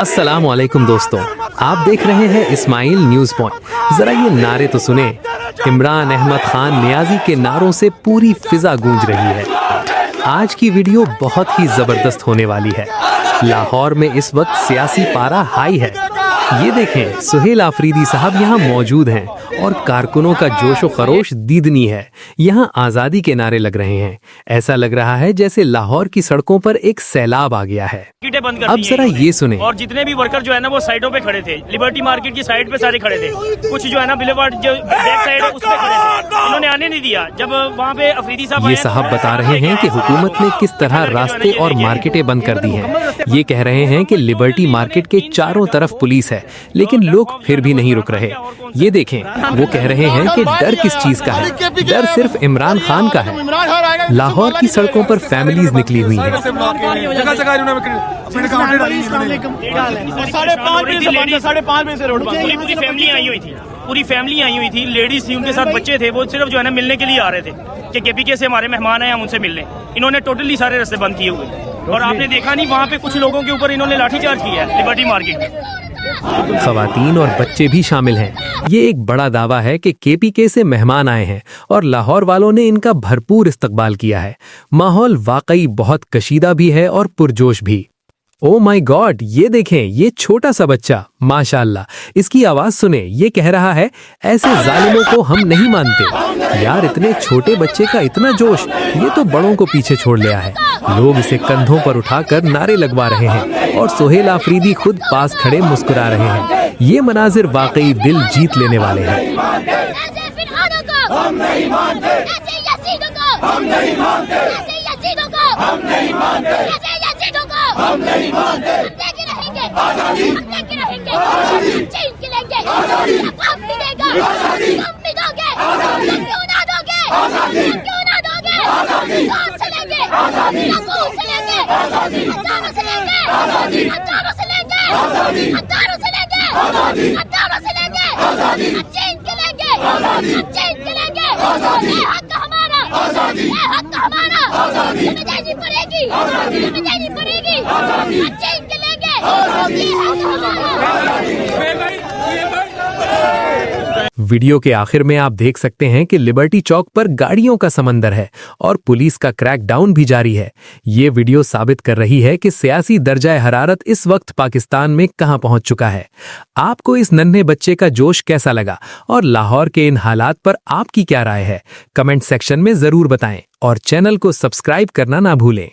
अस्सलामुअलैकुम दोस्तों, आप देख रहे हैं इस्माइल न्यूज़ पॉइंट। जरा ये नारे तो सुने। इमरान अहमद खान नियाजी के नारों से पूरी फिजा गूंज रही है। आज की वीडियो बहुत ही जबरदस्त होने वाली है। लाहौर में इस वक्त सियासी पारा हाई है। ये देखें, सुहेल आफरीदी साहब यहाँ मौजूद हैं और कारकुनों का जोश व खरोश दीदनी है। यहाँ आज़ादी के नारे लग रहे हैं। ऐसा लग रहा है जैसे लाहौर की सड़कों पर एक सैलाब आ गया है। अब जरा ये सुने। और जितने भी वर्कर जो है ना वो साइडों पे खड़े थे, लिबर्टी मार्केट की साइड पे सारे खड़े थे। कुछ जो है ना बुलेवार्ड जो बैक साइड है उस पे खड़े थे, इन्होंने आने नहीं दिया। जब वहाँ पे अफरीदी साहब ये साहब बता रहे हैं कि हुकूमत ने किस तरह रास्ते और मार्केटें बंद कर दी हैं। ये कह रहे हैं कि लिबर्टी मार्केट के चारों तरफ पुलिस है, लेकिन लोग फिर भी नहीं रुक रहे। ये देखें, वो कह रहे हैं कि डर किस चीज का है? डर सिर्फ इमरान खान का है। लाहौर की सड़कों पर फैमिलीज निकली हुई हैं। पूरी फैमिली आई हुई थी, लेडीज थी, उनके साथ बच्चे थे। वो सिर्फ जो है ना मिलने के लिए आ रहे थे कि केपीके से हमारे मेहमान हैं, हम उनसे मिलने। इन्होंने टोटली सारे रास्ते बंद किए हुए और आपने देखा नहीं वहाँ पे कुछ लोगों के ऊपर इन्होंने लाठीचार्ज किया है लिबर्टी मार्केट में। खवातीन और बच्चे भी शामिल हैं। ये एक बड़ा दावा है कि केपीके से मेहमान आए हैं और लाहौर वालों ने इनका भरपूर इस्तकबाल किया है। माहौल वाकई बहुत कशीदा भी है और पुरजोश भी। ओ माय गॉड, ये देखें, ये छोटा सा बच्चा, माशाअल्लाह, इसकी आवाज सुने। ये कह रहा है, ऐसे जालिमों को हम नहीं मानते। यार, इतने छोटे बच्चे का इतना जोश, ये तो बड़ों को पीछे छोड़ लिया है। लोग इसे कंधों पर उठाकर नारे लगवा रहे हैं और सुहेल आफरीदी खुद पास खड़े मुस्कुरा रहे हैं। ये मनाजिर वाकई दिल जीत लेने वाले हैं। हम नहीं मानते, रहेंगे, आजादी, रहेंगे, आजादी, आजादी, हम मिलेगा, आजादी, हम मिलोगे, आजादी, क्यों ना दोगे, आजादी, क्यों ना दोगे, आजादी, कौन से लेंगे, आजादी, कौन से लेंगे, आजादी, हजारों से लेंगे, आजादी, हजारों से लेंगे, आजादी, हजारों से लेंगे, आजादी, हजारों से लेंगे, आजादी, चैन के लेंगे, आजादी, चैन के लेंगे, आजादी, ये हक हमारा, आजादी, ये हक हमारा, आजादी, हमें देनी पड़ेगी, आजादी, हमें देनी पड़ेगी, आजादी, चैन के लेंगे, आजादी, ये हक हमारा। वीडियो के आखिर में आप देख सकते हैं कि लिबर्टी चौक पर गाड़ियों का समंदर है और पुलिस का क्रैकडाउन भी जारी है। ये वीडियो साबित कर रही है कि सियासी दर्जाए हरारत इस वक्त पाकिस्तान में कहां पहुंच चुका है। आपको इस नन्हे बच्चे का जोश कैसा लगा और लाहौर के इन हालात पर आपकी क्या राय है? कमेंट सेक्शन में जरूर बताएं और चैनल को सब्सक्राइब करना ना भूलें।